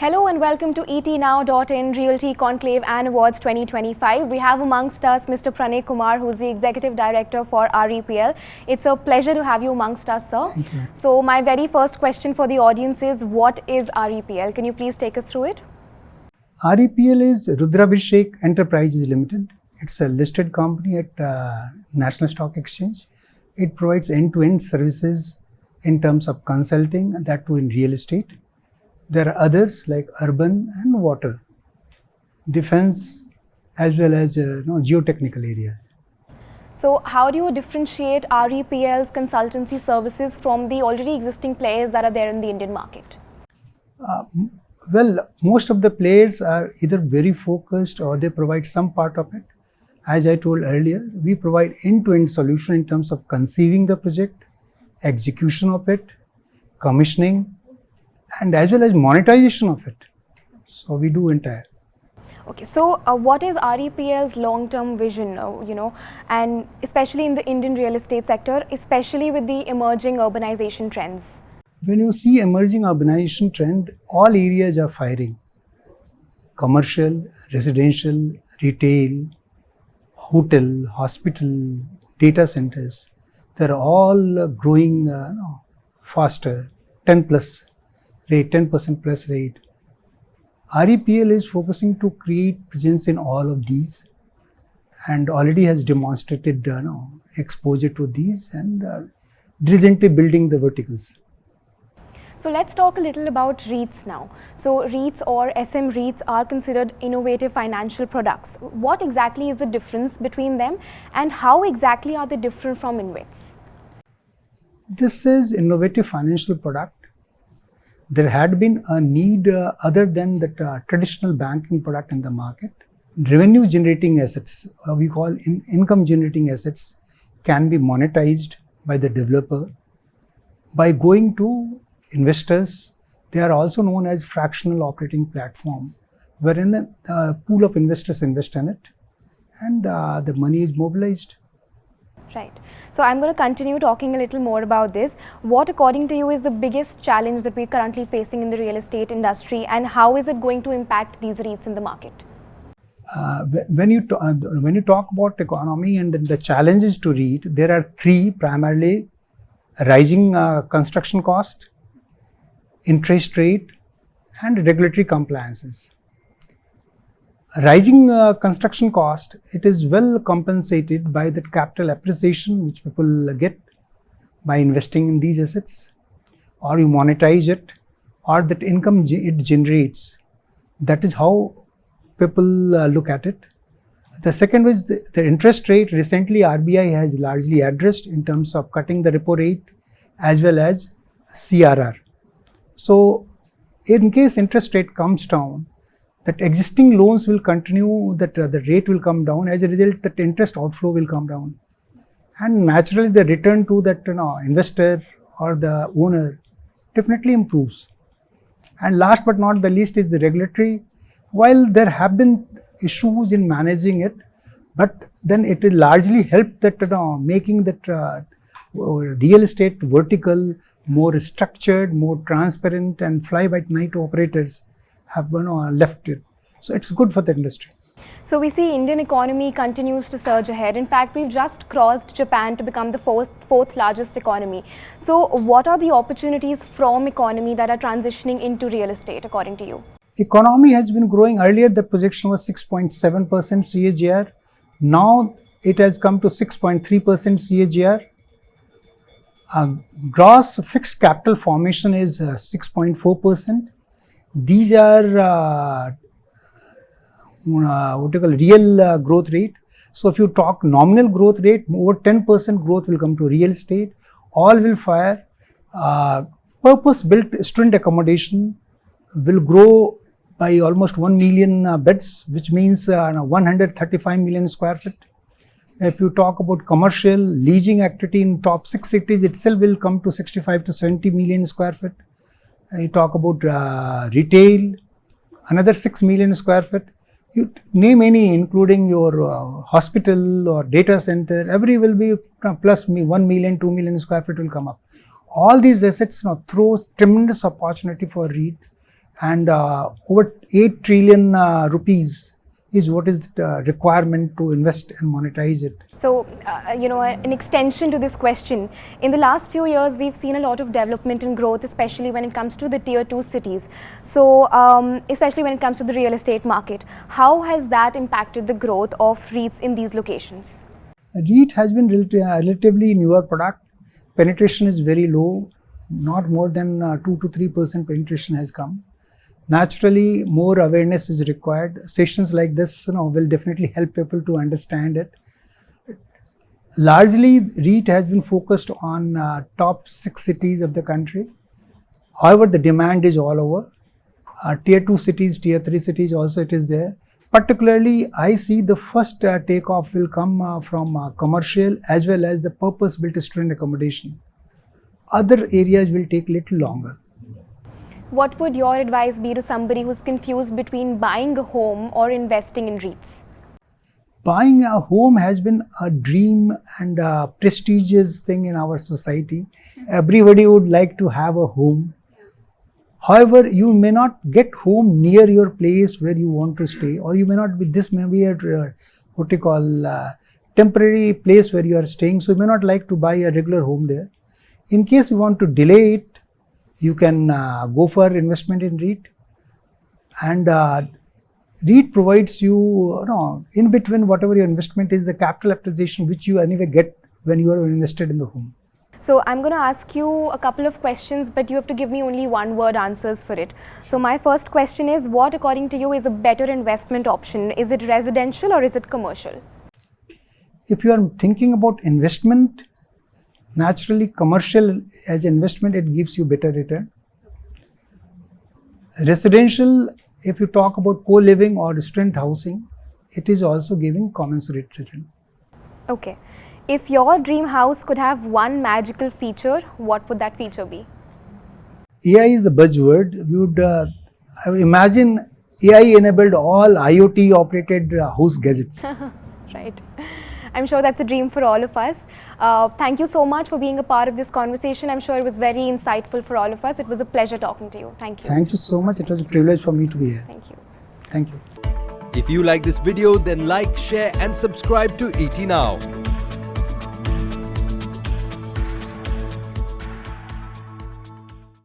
Hello and welcome to etnow.in Realty Conclave and Awards 2025. We have amongst us Mr. Pranay Kumar, who is the Executive Director for REPL. It's a pleasure to have you amongst us, sir. Thank you. So my very first question for the audience is, what is REPL? Can you please take us through it? REPL is Rudrabhishek Enterprises Ltd. It's a listed company at National Stock Exchange. It provides end-to-end services in terms of consulting, and that too in real estate. There are others like urban and water, defense, as well as geotechnical areas. So how do you differentiate REPL's consultancy services from the already existing players that are there in the Indian market? Well, most of the players are either very focused or they provide some part of it. As I told earlier, we provide end-to-end solution in terms of conceiving the project, execution of it, commissioning, and as well as monetization of it. So we do entire. Okay, so what is REPL's long-term vision, and especially in the Indian real estate sector, especially with the emerging urbanization trends? When you see emerging urbanization trend, all areas are firing. Commercial, residential, retail, hotel, hospital, data centers, they're all growing faster, 10% plus rate. REPL is focusing to create presence in all of these and already has demonstrated exposure to these and diligently building the verticals. So let's talk a little about REITs now. So REITs or SM REITs are considered innovative financial products. What exactly is the difference between them and how exactly are they different from InvITs? This is innovative financial product. There had been a need other than the traditional banking product in the market. Revenue generating assets, we call income generating assets, can be monetized by the developer by going to investors. They are also known as fractional operating platform, wherein a pool of investors invest in it and the money is mobilized. Right. So I'm going to continue talking a little more about this. What, according to you, is the biggest challenge that we're currently facing in the real estate industry, and how is it going to impact these REITs in the market? When you talk about economy and the challenges to REIT, there are three primarily: rising construction cost, interest rate, and regulatory compliances. Rising construction cost, it is well compensated by the capital appreciation which people get by investing in these assets, or you monetize it, or that income it generates. That is how people look at it. The second is the interest rate. Recently RBI has largely addressed in terms of cutting the repo rate as well as CRR. So in case interest rate comes down, that existing loans will continue, that the rate will come down. As a result, that interest outflow will come down. And naturally, the return to that investor or the owner definitely improves. And last but not the least is the regulatory. While there have been issues in managing it, but then it will largely help that making that real estate vertical more structured, more transparent, and fly-by-night operators have left it. So it's good for the industry. So we see Indian economy continues to surge ahead. In fact, we've just crossed Japan to become the fourth largest economy. So what are the opportunities from economy that are transitioning into real estate, according to you? Economy has been growing. Earlier, the projection was 6.7% CAGR. Now it has come to 6.3% CAGR. Gross fixed capital formation is 6.4%. These are what you call real growth rate. So if you talk nominal growth rate, over 10% growth will come to real estate. All will fire. Purpose-built student accommodation will grow by almost 1 million beds, which means 135 million square feet. If you talk about commercial, leasing activity in top 6 cities itself will come to 65 to 70 million square feet. You talk about retail, another 6 million square feet. You name any, including your hospital or data center, every will be plus 1 million, 2 million square feet will come up. All these assets throw tremendous opportunity for REIT and over 8 trillion rupees is what is the requirement to invest and monetize it. So, an extension to this question, in the last few years, we've seen a lot of development and growth, especially when it comes to the tier 2 cities. So, especially when it comes to the real estate market, how has that impacted the growth of REITs in these locations? REIT has been relatively newer product. Penetration is very low, not more than 2 to 3% penetration has come. Naturally, more awareness is required. Sessions like this, will definitely help people to understand it. Largely, REIT has been focused on top 6 cities of the country. However, the demand is all over. Tier 2 cities, tier 3 cities also it is there. Particularly, I see the first takeoff will come from commercial as well as the purpose-built student accommodation. Other areas will take little longer. What would your advice be to somebody who's confused between buying a home or investing in REITs? Buying a home has been a dream and a prestigious thing in our society. Everybody would like to have a home. However, you may not get home near your place where you want to stay, or you may not be, this may be a temporary place where you are staying, so you may not like to buy a regular home there. In case you want to delay it, you can go for investment in REIT, and REIT provides you, in between whatever your investment is, the capital appreciation which you anyway get when you are invested in the home. So I'm going to ask you a couple of questions, but you have to give me only one word answers for it. So my first question is, what according to you is a better investment option? Is it residential or is it commercial? If you are thinking about investment, naturally commercial as investment, it gives you better return. Residential, if you talk about co-living or student housing, it is also giving commensurate return. Okay. If your dream house could have one magical feature, what would that feature be? AI is the buzzword. We would imagine AI enabled all IoT operated house gadgets. Right. I'm sure that's a dream for all of us. Thank you so much for being a part of this conversation. I'm sure it was very insightful for all of us. It was a pleasure talking to you. Thank you. Thank you so much. It was a privilege for me to be here. Thank you. Thank you. If you like this video, then like, share and subscribe to ET Now.